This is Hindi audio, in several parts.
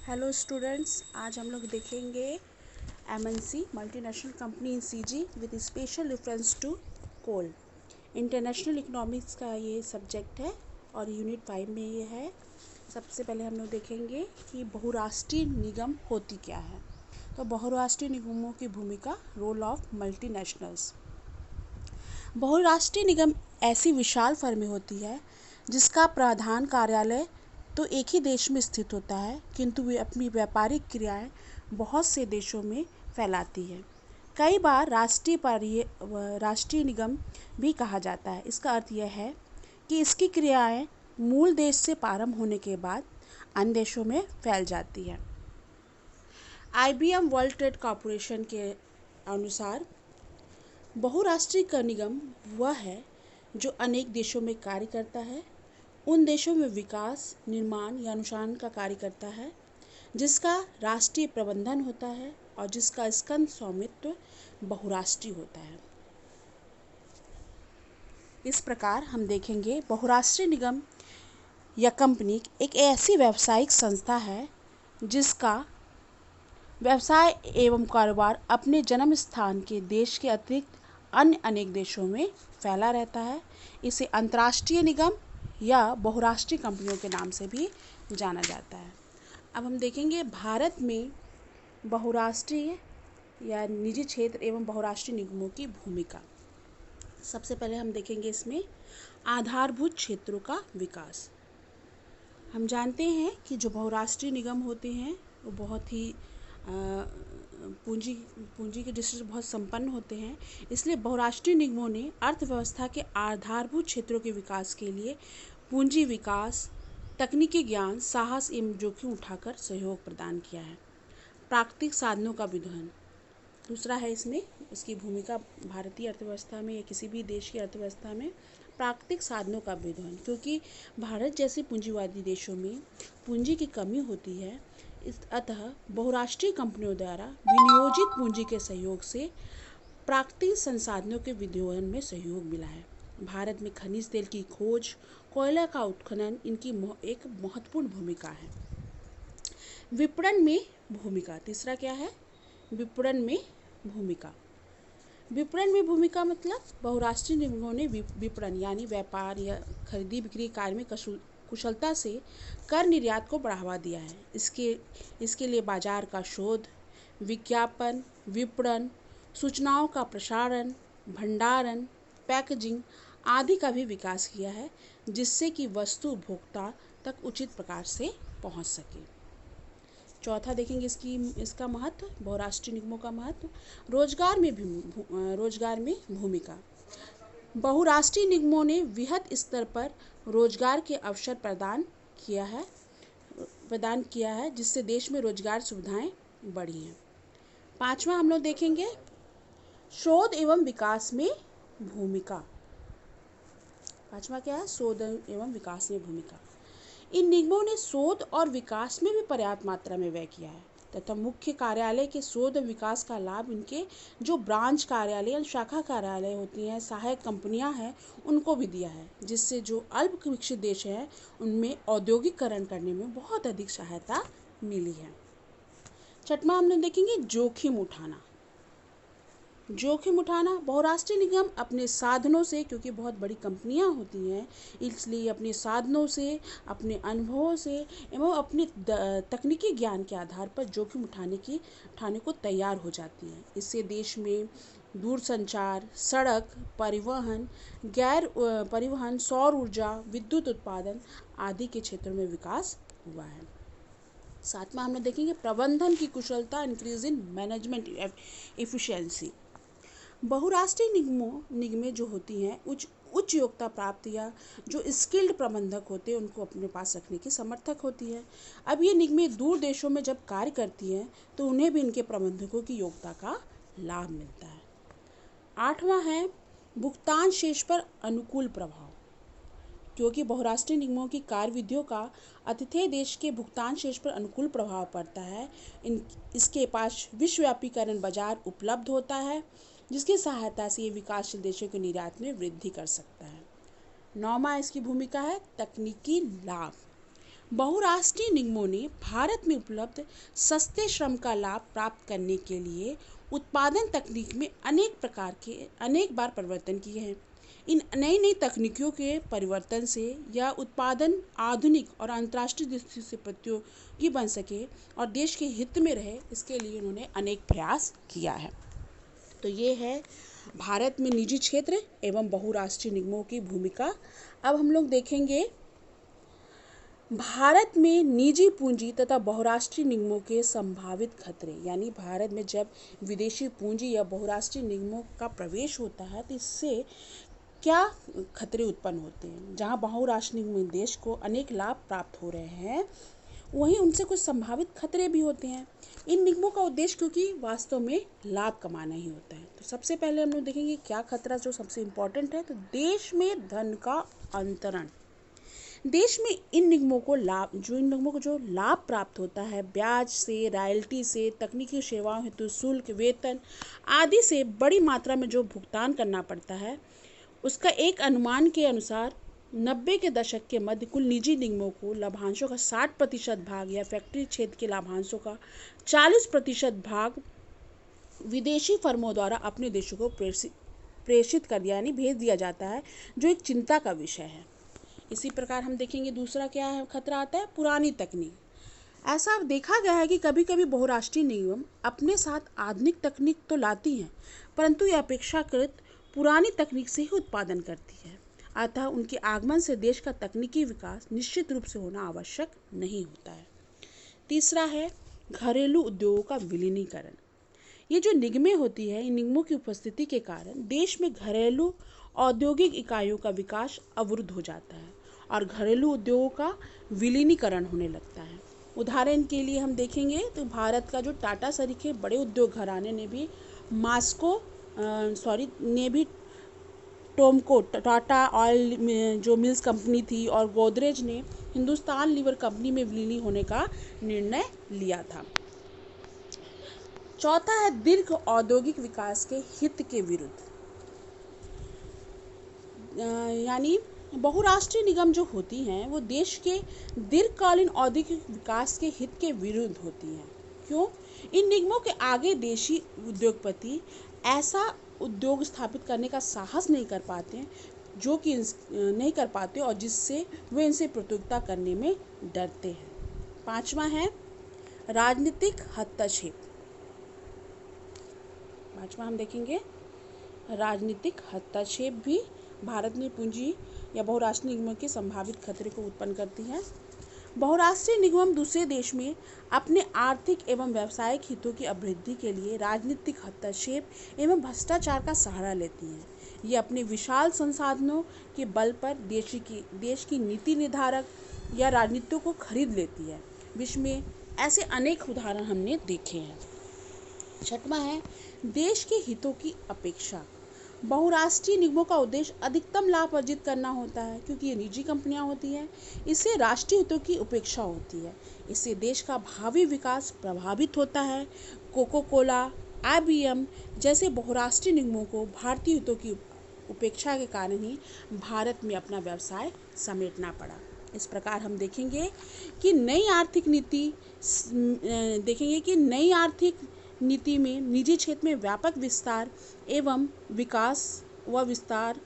हेलो स्टूडेंट्स, आज हम लोग देखेंगे MNC multinational company in CG with special reference to coal. International economics का ये सब्जेक्ट है और यूनिट 5 में ये है। सबसे पहले हम लोग देखेंगे कि बहुराष्ट्रीय निगम होती क्या है। तो बहुराष्ट्रीय निगमों की भूमिका, रोल ऑफ मल्टीनेशनल्स। बहुराष्ट्रीय निगम ऐसी विशाल फर्में होती है जिसका प्रधान कार्यालय तो एक ही देश में स्थित होता है, किंतु वे अपनी व्यापारिक क्रियाएं बहुत से देशों में फैलाती है। कई बार राष्ट्रीय निगम भी कहा जाता है। इसका अर्थ यह है कि इसकी क्रियाएं मूल देश से प्रारंभ होने के बाद अन्य देशों में फैल जाती है। IBM वर्ल्ड ट्रेड कॉरपोरेशन के अनुसार बहुराष्ट्रीय का निगम वह है जो अनेक देशों में कार्य करता है, उन देशों में विकास, निर्माण या अनुसंधान का कार्य करता है, जिसका राष्ट्रीय प्रबंधन होता है और जिसका स्कंद स्वामित्व बहुराष्ट्रीय होता है। इस प्रकार हम देखेंगे बहुराष्ट्रीय निगम या कंपनी एक ऐसी व्यावसायिक संस्था है जिसका व्यवसाय एवं कारोबार अपने जन्म स्थान के देश के अतिरिक्त अन्य अनेक देशों में फैला रहता है। इसे अंतर्राष्ट्रीय निगम या बहुराष्ट्रीय कंपनियों के नाम से भी जाना जाता है। अब हम देखेंगे भारत में बहुराष्ट्रीय या निजी क्षेत्र एवं बहुराष्ट्रीय निगमों की भूमिका। सबसे पहले हम देखेंगे इसमें आधारभूत क्षेत्रों का विकास। हम जानते हैं कि जो बहुराष्ट्रीय निगम होते हैं वो बहुत ही पूंजी के दृष्टि से बहुत संपन्न होते हैं। इसलिए बहुराष्ट्रीय निगमों ने अर्थव्यवस्था के आधारभूत क्षेत्रों के विकास के लिए पूंजी विकास, तकनीकी ज्ञान, साहस एवं जोखिम उठाकर सहयोग प्रदान किया है। प्राकृतिक साधनों का विद्वहन दूसरा है। इसमें इसकी भूमिका भारतीय अर्थव्यवस्था में या किसी भी देश की अर्थव्यवस्था में प्राकृतिक साधनों का विद्वहन, क्योंकि भारत जैसे पूंजीवादी देशों में पूंजी की कमी होती है। अतः बहुराष्ट्रीय कंपनियों द्वारा विनियोजित पूंजी के सहयोग से प्राकृतिक संसाधनों के विद्वहन में सहयोग मिला है। भारत में खनिज तेल की खोज, कोयला का उत्खनन इनकी एक महत्वपूर्ण भूमिका है। विपणन में भूमिका तीसरा क्या है? विपणन में भूमिका। विपणन में भूमिका मतलब बहुराष्ट्रीय निगमों ने विपणन यानी व्यापार या खरीदी बिक्री कार्य में कुशलता से कर निर्यात को बढ़ावा दिया है। इसके लिए बाजार का शोध, विज्ञापन, विपणन, सूचनाओं का प्रसारण, भंडारण, पैकेजिंग आदि का भी विकास किया है, जिससे कि वस्तु उपभोक्ता तक उचित प्रकार से पहुंच सके। चौथा देखेंगे इसका महत्व, बहुराष्ट्रीय निगमों का महत्व। रोजगार में भूमिका। बहुराष्ट्रीय निगमों ने वृहद स्तर पर रोजगार के अवसर प्रदान किया है, जिससे देश में रोजगार सुविधाएं बढ़ी हैं। पांचवा हम लोग देखेंगे शोध एवं विकास में भूमिका। पांचवा क्या है? शोध एवं विकास में भूमिका। इन निगमों ने शोध और विकास में भी पर्याप्त मात्रा में व्यय किया है तथा मुख्य कार्यालय के शोध और विकास का लाभ इनके जो ब्रांच कार्यालय या शाखा कार्यालय होती हैं, सहायक कंपनियां हैं, उनको भी दिया है, जिससे जो अल्प विकसित देश हैं उनमें औद्योगिकरण करने में बहुत अधिक सहायता मिली है। छठवां हम लोग देखेंगे जोखिम उठाना। बहुराष्ट्रीय निगम अपने साधनों से, क्योंकि बहुत बड़ी कंपनियां होती हैं, इसलिए अपने साधनों से, अपने अनुभवों से एवं अपने तकनीकी ज्ञान के आधार पर जोखिम उठाने को तैयार हो जाती हैं। इससे देश में दूरसंचार, सड़क परिवहन, सौर ऊर्जा, विद्युत उत्पादन आदि के क्षेत्रों में विकास हुआ है। सातवां हम लोग देखेंगे प्रबंधन की कुशलता, इंक्रीज इन मैनेजमेंट एफिशिएंसी। बहुराष्ट्रीय निगमें जो होती हैं उच्च योग्यता प्राप्त या जो स्किल्ड प्रबंधक होते हैं उनको अपने पास रखने की समर्थक होती है। अब ये निगमें दूर देशों में जब कार्य करती हैं तो उन्हें भी इनके प्रबंधकों की योग्यता का लाभ मिलता है। आठवां है भुगतान शेष पर अनुकूल प्रभाव। क्योंकि बहुराष्ट्रीय निगमों की कार्यविधियों का अतिथेय देश के भुगतान शेष पर अनुकूल प्रभाव पड़ता है। इसके पास विश्वव्यापीकरण बाजार उपलब्ध होता है, जिसकी सहायता से ये विकासशील देशों के निर्यात में वृद्धि कर सकता है। नौवां इसकी भूमिका है तकनीकी लाभ। बहुराष्ट्रीय निगमों ने भारत में उपलब्ध सस्ते श्रम का लाभ प्राप्त करने के लिए उत्पादन तकनीक में अनेक बार परिवर्तन किए हैं। इन नई नई तकनीकों के परिवर्तन से यह उत्पादन आधुनिक और अंतर्राष्ट्रीय दृष्टि से प्रतियोगी बन सके और देश के हित में रहे, इसके लिए उन्होंने अनेक प्रयास किया है। तो ये है भारत में निजी क्षेत्र एवं बहुराष्ट्रीय निगमों की भूमिका। अब हम लोग देखेंगे भारत में निजी पूंजी तथा बहुराष्ट्रीय निगमों के संभावित खतरे, यानी भारत में जब विदेशी पूंजी या बहुराष्ट्रीय निगमों का प्रवेश होता है तो इससे क्या खतरे उत्पन्न होते हैं। जहां बहुराष्ट्रीय निगम देश को अनेक लाभ प्राप्त हो रहे हैं, वहीं उनसे कुछ संभावित खतरे भी होते हैं। इन निगमों का उद्देश्य क्योंकि वास्तव में लाभ कमाना ही होता है। तो सबसे पहले हम लोग देखेंगे क्या खतरा जो सबसे इम्पोर्टेंट है। तो देश में धन का अंतरण। देश में इन निगमों को जो लाभ प्राप्त होता है, ब्याज से, रॉयल्टी से, तकनीकी सेवाओं हेतु शुल्क, वेतन आदि से बड़ी मात्रा में जो भुगतान करना पड़ता है, उसका एक अनुमान के अनुसार 90 के दशक के मध्य कुल निजी निगमों को लाभांशों का 60% भाग या फैक्ट्री क्षेत्र के लाभांशों का 40% भाग विदेशी फर्मों द्वारा अपने देशों को प्रेषित कर दिया, यानी भेज दिया जाता है, जो एक चिंता का विषय है। इसी प्रकार हम देखेंगे दूसरा क्या है खतरा आता है, पुरानी तकनीक। ऐसा देखा गया है कि कभी कभी बहुराष्ट्रीय निगम अपने साथ आधुनिक तकनीक तो लाती हैं, परंतु यह अपेक्षाकृत पुरानी तकनीक से ही उत्पादन करती है। अतः उनके आगमन से देश का तकनीकी विकास निश्चित रूप से होना आवश्यक नहीं होता है। तीसरा है घरेलू उद्योगों का विलीनीकरण। ये जो निगमें होती है, इन निगमों की उपस्थिति के कारण देश में घरेलू औद्योगिक इकाइयों का विकास अवरुद्ध हो जाता है और घरेलू उद्योगों का विलीनीकरण होने लगता है। उदाहरण के लिए हम देखेंगे तो भारत का जो टाटा सरीखे बड़े उद्योग घराने ने भी टोमको टाटा ऑयल जो मिल्स कंपनी थी और गोदरेज ने हिंदुस्तान लीवर कंपनी में विलीन होने का निर्णय लिया था। चौथा है दीर्घ औद्योगिक विकास के हित के विरुद्ध, यानी बहुराष्ट्रीय निगम जो होती हैं वो देश के दीर्घकालीन औद्योगिक विकास के हित के विरुद्ध होती हैं। क्यों? इन निगमों के आगे देशी उद्योगपति ऐसा उद्योग स्थापित करने का साहस नहीं कर पाते और जिससे वे इनसे प्रतियोगिता करने में डरते हैं। पांचवा है राजनीतिक हस्तक्षेप। पांचवा हम देखेंगे राजनीतिक हस्तक्षेप भी भारत में पूंजी या बहुराष्ट्रीय निगमों के संभावित खतरे को उत्पन्न करती है। बहुराष्ट्रीय निगम दूसरे देश में अपने आर्थिक एवं व्यावसायिक हितों की अभिवृद्धि के लिए राजनीतिक हस्तक्षेप एवं भ्रष्टाचार का सहारा लेती हैं। ये अपने विशाल संसाधनों के बल पर देश की नीति निर्धारक या राजनीतियों को खरीद लेती है। विश्व में ऐसे अनेक उदाहरण हमने देखे हैं। छठवां है देश के हितों की अपेक्षा। बहुराष्ट्रीय निगमों का उद्देश्य अधिकतम लाभ अर्जित करना होता है, क्योंकि ये निजी कंपनियां होती हैं। इससे राष्ट्रीय हितों की उपेक्षा होती है। इससे देश का भावी विकास प्रभावित होता है। कोको कोला, IBM जैसे बहुराष्ट्रीय निगमों को भारतीय हितों की उपेक्षा के कारण ही भारत में अपना व्यवसाय समेटना पड़ा। इस प्रकार हम देखेंगे कि नई आर्थिक नीति में निजी क्षेत्र में व्यापक विस्तार एवं विस्तार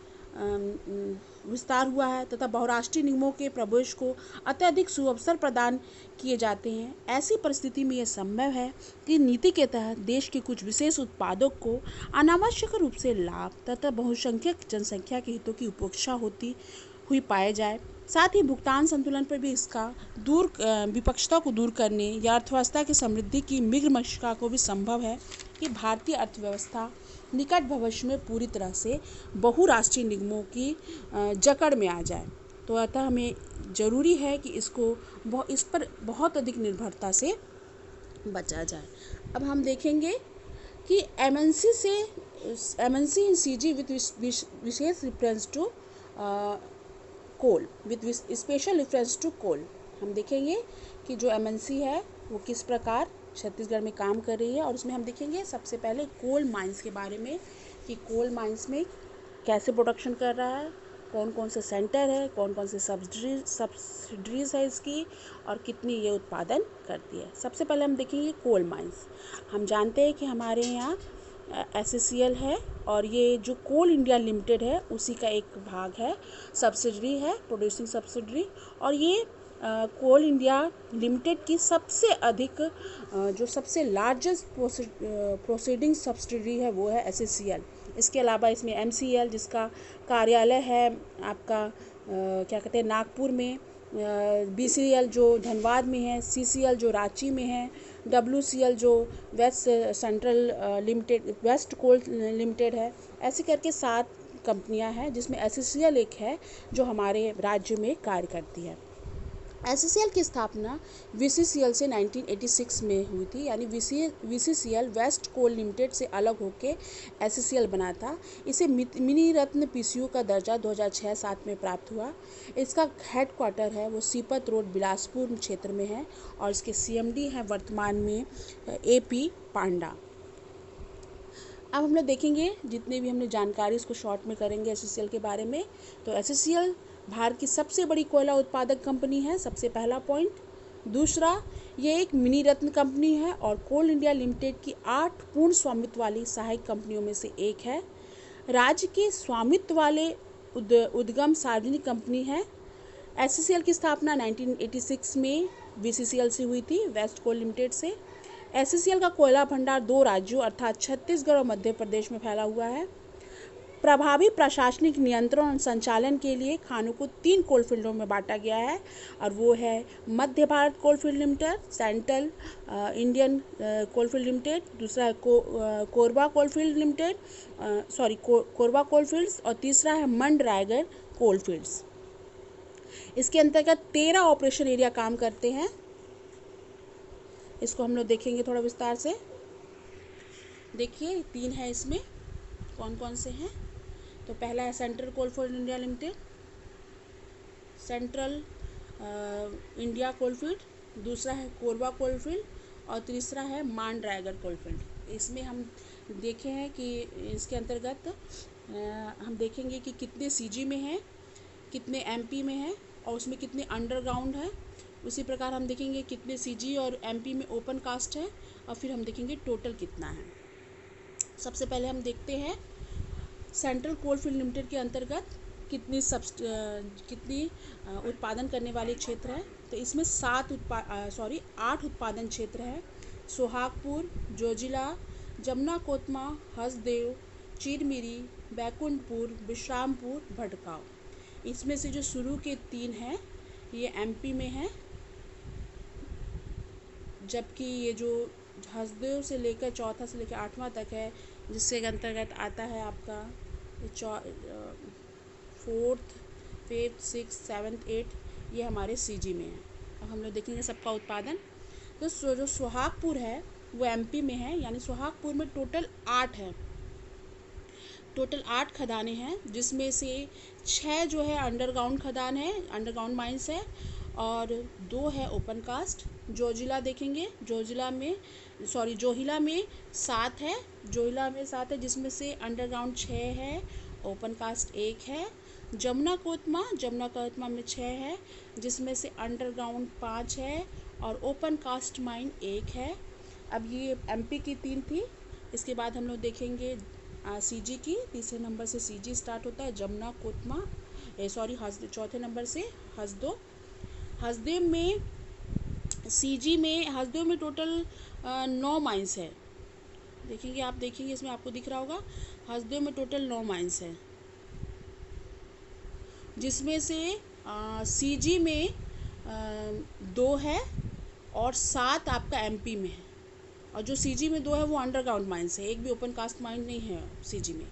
हुआ है तथा बहुराष्ट्रीय निगमों के प्रवेश को अत्यधिक सुअवसर प्रदान किए जाते हैं। ऐसी परिस्थिति में यह संभव है कि नीति के तहत देश के कुछ विशेष उत्पादों को अनावश्यक रूप से लाभ तथा बहुसंख्यक जनसंख्या के हितों की उपेक्षा होती हुई पाए जाए। साथ ही भुगतान संतुलन पर भी इसका विपक्षता को दूर करने या अर्थव्यवस्था की समृद्धि की मृगमक्षिका को भी संभव है कि भारतीय अर्थव्यवस्था निकट भविष्य में पूरी तरह से बहुराष्ट्रीय निगमों की जकड़ में आ जाए। तो अतः हमें ज़रूरी है कि इस पर बहुत अधिक निर्भरता से बचा जाए। अब हम देखेंगे कि MNC इन CG विथ विशेष reference to coal with special reference to coal. हम देखेंगे कि जो MNC है वो किस प्रकार छत्तीसगढ़ में काम कर रही है, और उसमें हम देखेंगे सबसे पहले कोल माइंस के बारे में कि कोल माइंस में कैसे प्रोडक्शन कर रहा है, कौन कौन से सेंटर है, कौन कौन से सब्सिडरीज है इसकी, और कितनी ये उत्पादन करती है। सबसे पहले हम देखेंगे कोल माइंस। हम जानते हैं कि हमारे यहाँ SCCL है, और ये जो कोल इंडिया लिमिटेड है उसी का एक भाग है, सब्सिडरी है, प्रोड्यूसिंग सब्सिडरी। और ये कोल इंडिया लिमिटेड की सबसे अधिक जो सबसे लार्जेस्ट प्रोसीडिंग सब्सिडरी है वो है SCCL। इसके अलावा इसमें MCL जिसका कार्यालय है आपका क्या कहते हैं नागपुर में, BCL जो धनबाद में है, CCL जो रांची में है, WCL जो वेस्ट सेंट्रल लिमिटेड वेस्ट कोल लिमिटेड है। ऐसे करके 7 कंपनियां हैं जिसमें SCCL एक है जो हमारे राज्य में कार्य करती है। SCCL की स्थापना VCCL से 1986 में हुई थी, यानी VCCL वेस्ट कोल लिमिटेड से अलग होकर SCCL बना था। इसे मिनी रत्न PCU का दर्जा 2006-07 में प्राप्त हुआ। इसका हेडक्वार्टर है वो सीपत रोड बिलासपुर क्षेत्र में है, और इसके CMD हैं वर्तमान में AP पांडा। अब हम लोग देखेंगे जितने भी हमने जानकारी उसको शॉर्ट में करेंगे SCCL के बारे में। तो SCCL भारत की सबसे बड़ी कोयला उत्पादक कंपनी है, सबसे पहला पॉइंट। दूसरा, ये एक मिनी रत्न कंपनी है और कोल इंडिया लिमिटेड की 8 पूर्ण स्वामित्व वाली सहायक कंपनियों में से एक है। राज्य के स्वामित्व वाले उद्गम सार्वजनिक कंपनी है। SCCL की स्थापना 1986 में VCCL से हुई थी, वेस्ट कोल लिमिटेड से। SCCL का कोयला भंडार 2 राज्यों अर्थात छत्तीसगढ़ और मध्य प्रदेश में फैला हुआ है। प्रभावी प्रशासनिक नियंत्रण और संचालन के लिए खानों को 3 कोलफील्डों में बांटा गया है, और वो है Madhya Bharat coalfield limited, central Indian coalfield limited, दूसरा है Korba coalfield limited Korba coalfields, और तीसरा है मंड रायगढ़ कोलफील्ड्स। इसके अंतर्गत 13 ऑपरेशन एरिया काम करते हैं। इसको हम लोग देखेंगे थोड़ा विस्तार से। देखिए 3 है इसमें, कौन कौन से हैं। तो पहला है central coalfield India limited, central India coalfield, दूसरा है कोरबा कोलफील्ड, और तीसरा है मांड रायगढ़ कोलफील्ड। इसमें हम देखे हैं कि इसके अंतर्गत हम देखेंगे कि कितने CG में हैं, कितने MP में हैं, और उसमें कितने अंडरग्राउंड है। उसी प्रकार हम देखेंगे कितने CG और MP में ओपन कास्ट है, और फिर हम देखेंगे टोटल कितना है। सबसे पहले हम देखते हैं सेंट्रल कोलफील्ड लिमिटेड के अंतर्गत कितनी उत्पादन करने वाले क्षेत्र है। तो इसमें 8 उत्पादन क्षेत्र है। सोहागपुर, जोजिला, जमुना कोतमा, हसदेव, चिरमिरी, बैकुंठपुर, विश्रामपुर, भटगांव। इसमें से जो शुरू के 3 हैं ये MP में है, जबकि ये जो हसदेव से लेकर चौथा से लेकर 8वां तक है, जिसके अंतर्गत आता है आपका 4th, 5th, 6th, 7th, 8th, ये हमारे CG में है। अब हम लोग देखेंगे सबका उत्पादन। तो जो सोहागपुर है वो MP में है, यानी सोहागपुर में टोटल 8 है, टोटल 8 खदानें हैं, जिसमें से 6 जो है अंडरग्राउंड खदान है, अंडरग्राउंड माइंस है, और 2 है ओपन कास्ट। जोजिला देखेंगे, जोहिला में 7 है, जिसमें से अंडरग्राउंड 6 है, ओपन कास्ट 1 है। जमुना कोतमा में 6 है, जिसमें से अंडरग्राउंड 5 है, और ओपन कास्ट माइन 1 है। अब ये MP की 3 थी। इसके बाद हम लोग देखेंगे CG की। तीसरे नंबर से CG स्टार्ट होता है, जमुना कोतमा चौथे नंबर से हसदेव में CG में हसदेव में टोटल 9 माइंस है। देखेंगे इसमें आपको दिख रहा होगा, हसदेव में टोटल 9 माइंस है, जिसमें से CG में 2 है और 7 आपका MP में है, और जो CG में 2 है वो अंडरग्राउंड माइंस है, एक भी ओपन कास्ट माइन नहीं है CG में।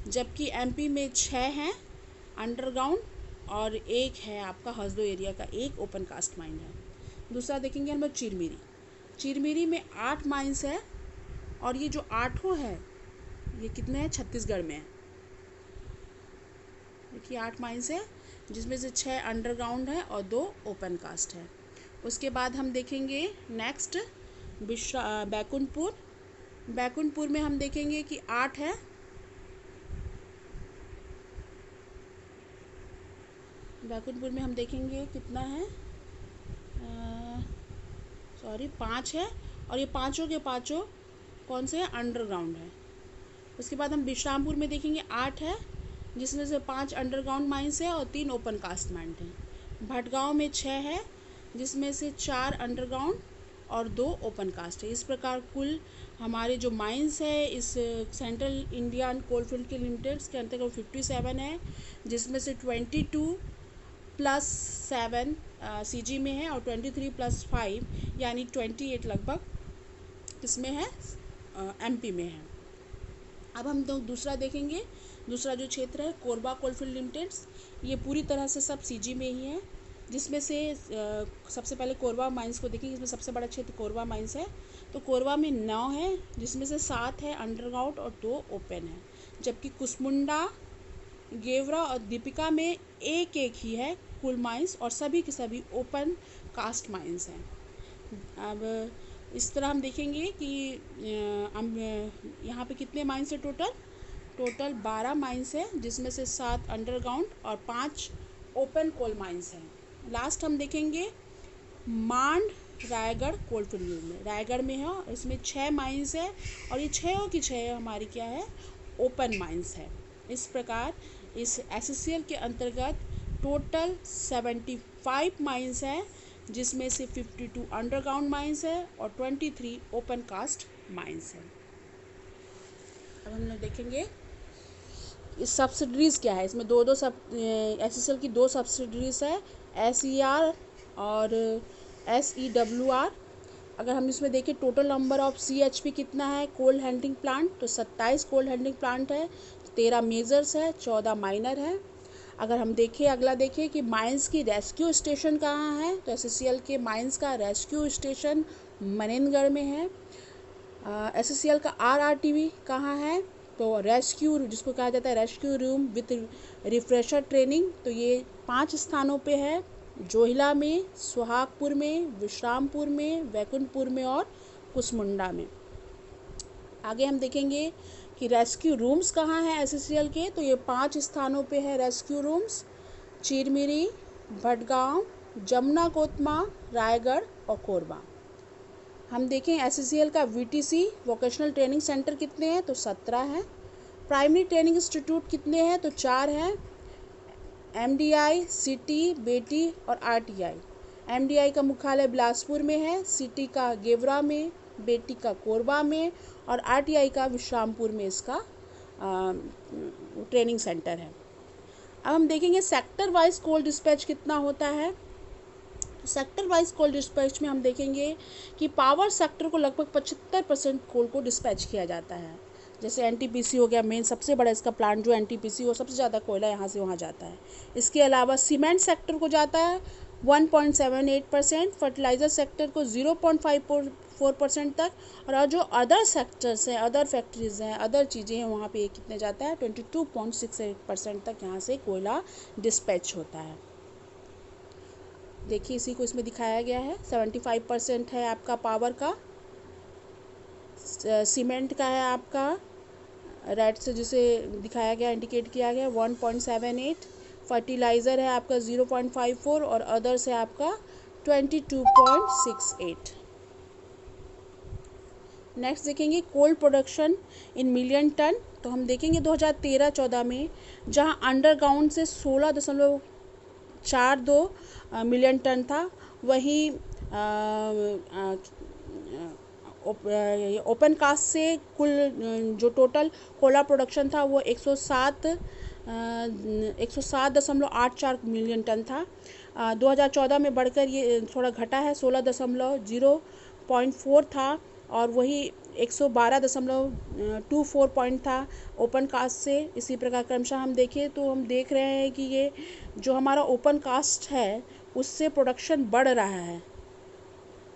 जबकि MP में 6 हैं अंडरग्राउंड, और 1 है आपका हसदेव एरिया का एक ओपन कास्ट माइन है। दूसरा देखेंगे हम लोग चिरमिरी में 8 माइंस है, और ये जो 8 है ये कितने हैं, छत्तीसगढ़ में है। देखिए 8 माइंस है, जिसमें से 6 अंडरग्राउंड है और 2 ओपन कास्ट है। उसके बाद हम देखेंगे नेक्स्ट बैकुंठपुर में हम देखेंगे कि 8 है, बैकुंठपुर में हम देखेंगे कितना है, 5 है, और ये पांचों के पांचों कौन से हैं, अंडरग्राउंड है। उसके बाद हम विश्रामपुर में देखेंगे 8 है, जिसमें से 5 अंडरग्राउंड माइंस है और 3 ओपन कास्ट माइन है। भटगांव में 6 है, जिसमें से 4 अंडरग्राउंड और 2 ओपन कास्ट है। इस प्रकार कुल हमारे जो माइंस है इस सेंट्रल इंडियन कोलफील्ड के लिमिटेड्स के अंतर्गत 57 है, जिसमें से 22 + 7 सीजी में है और 23 + 5 यानी 28 लगभग किसमें है, एमपी में है। अब हम दूसरा देखेंगे। दूसरा जो क्षेत्र है कोरबा कोलफील्ड लिमिटेड्स, ये पूरी तरह से सब सीजी में ही है, जिसमें से सबसे पहले कोरबा माइंस को देखेंगे। इसमें सबसे बड़ा क्षेत्र कोरबा माइंस है। तो कोरबा में 9 है, जिसमें से 7 है अंडरग्राउंड और 2 ओपन है, जबकि कुसमुंडा, गेवरा और दीपिका में एक ही है कुल माइंस, और सभी के सभी ओपन कास्ट माइंस हैं। अब इस तरह हम देखेंगे कि हम यहाँ पे कितने माइंस है, टोटल 12 माइंस है, जिसमें से 7 अंडरग्राउंड और 5 ओपन कोल माइंस हैं। लास्ट हम देखेंगे मांड रायगढ़ कोलफील्ड में, रायगढ़ में है, इसमें 6 माइंस है और ये 6 की 6 हमारी क्या है, ओपन माइंस है। इस प्रकार इस एससीएल के अंतर्गत टोटल 75 माइंस है, जिसमें से 52 अंडरग्राउंड माइंस है और 23 ओपन कास्ट माइंस है। अब हम लोग देखेंगे इस सब्सिडरीज क्या है। इसमें दो सब एससीएल की 2 सब्सिडरीज है, एसईआर और एसईडब्ल्यूआर। अगर हम इसमें देखें टोटल नंबर ऑफ सीएचपी कितना है कोल्ड हैंडलिंग प्लांट, तो 27 कोल्ड हैंडलिंग प्लांट है, 13 मेजर्स है, 14 माइनर है। अगर हम देखें अगला देखें कि माइंस की रेस्क्यू स्टेशन कहाँ है, तो एससीएल के माइंस का रेस्क्यू स्टेशन मनेनगढ़ में है। एससीएल का आरआरटीवी कहाँ है, तो रेस्क्यू जिसको कहा जाता है rescue room with refresher training, तो ये 5 स्थानों पे है, जोहिला में, सुहागपुर में, विश्रामपुर में, बैकुंठपुर में और कुसमुंडा में। आगे हम देखेंगे कि रेस्क्यू रूम्स कहाँ हैं एससीएल के, तो ये 5 स्थानों पे है रेस्क्यू रूम्स, चिरमिरी, भटगांव, जमुना कोतमा, रायगढ़ और कोरबा। हम देखें एससीएल का वीटीसी वोकेशनल ट्रेनिंग सेंटर कितने हैं, तो 17 हैं। प्राइमरी ट्रेनिंग इंस्टीट्यूट कितने हैं, तो 4 हैं, एमडीआई, सिटी, बेटी और आरटीआई। एमडीआई का मुख्यालय बिलासपुर में है, सिटी का गेवरा में, बेटी का कोरबा में और आरटीआई का विश्रामपुर में इसका ट्रेनिंग सेंटर है। अब हम देखेंगे सेक्टर वाइज कोल डिस्पैच कितना होता है। सेक्टर वाइज कोल डिस्पैच में हम देखेंगे कि पावर सेक्टर को लगभग 75% कोल को डिस्पैच किया जाता है। जैसे एनटीपीसी हो गया, मेन सबसे बड़ा इसका प्लांट जो एनटीपीसी हो, सबसे ज़्यादा कोयला यहाँ से वहाँ जाता है। इसके अलावा सीमेंट सेक्टर को जाता है 1.78%, फर्टिलाइज़र सेक्टर को 0.54% तक, और जो अदर सेक्टर्स हैं, अदर फैक्ट्रीज़ हैं, अदर चीज़ें हैं, वहाँ पे कितने जाता है 22.68% तक यहाँ से कोयला डिस्पैच होता है। देखिए इसी को इसमें दिखाया गया है, 75% है आपका पावर का, सीमेंट का है आपका रेड से जिसे दिखाया गया, इंडिकेट किया गया 1.78, फर्टिलाइज़र है आपका 0.54 और अदर्स है आपका 22.68। नेक्स्ट देखेंगे coal production in million ton, तो हम देखेंगे 2013-14 में जहां अंडरग्राउंड से 16.42 मिलियन टन था, वहीं ओपन कास्ट से कुल जो टोटल कोला प्रोडक्शन था वो 107.84 मिलियन टन था। 2014 में बढ़कर ये थोड़ा घटा है, 16.04 था, और वही 112.24 पॉइंट था ओपन कास्ट से। इसी प्रकार क्रमशः हम देखें तो हम देख रहे हैं कि ये जो हमारा ओपन कास्ट है उससे प्रोडक्शन बढ़ रहा है,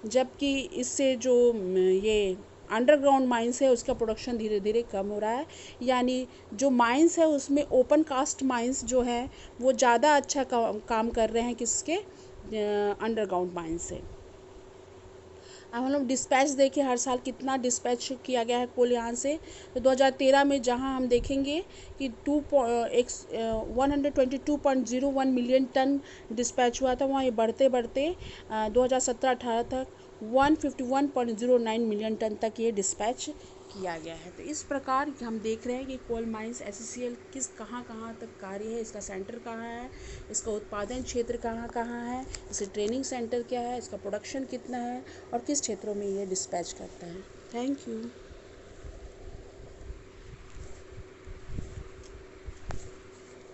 जबकि इससे जो ये अंडरग्राउंड माइंस है उसका प्रोडक्शन धीरे धीरे कम हो रहा है। यानी जो माइंस है उसमें ओपन कास्ट माइंस जो है वो ज़्यादा अच्छा काम कर रहे हैं किसके, अंडरग्राउंड माइंस से। अब हम लोग डिस्पैच देखें हर साल कितना डिस्पैच किया गया है कोल यहाँ से। तो 2013 में जहाँ हम देखेंगे कि 122.01 मिलियन टन डिस्पैच हुआ था, वहाँ ये बढ़ते बढ़ते 2017-18 तक 151.09 मिलियन टन तक ये डिस्पैच किया गया है। तो इस प्रकार हम देख रहे हैं कि कोल माइंस SCCL किस कहाँ कहाँ तक कार्य है, इसका सेंटर कहाँ है, इसका उत्पादन क्षेत्र कहाँ कहाँ है, इसका ट्रेनिंग सेंटर क्या है, इसका प्रोडक्शन कितना है और किस क्षेत्रों में ये डिस्पैच करता है। Thank you.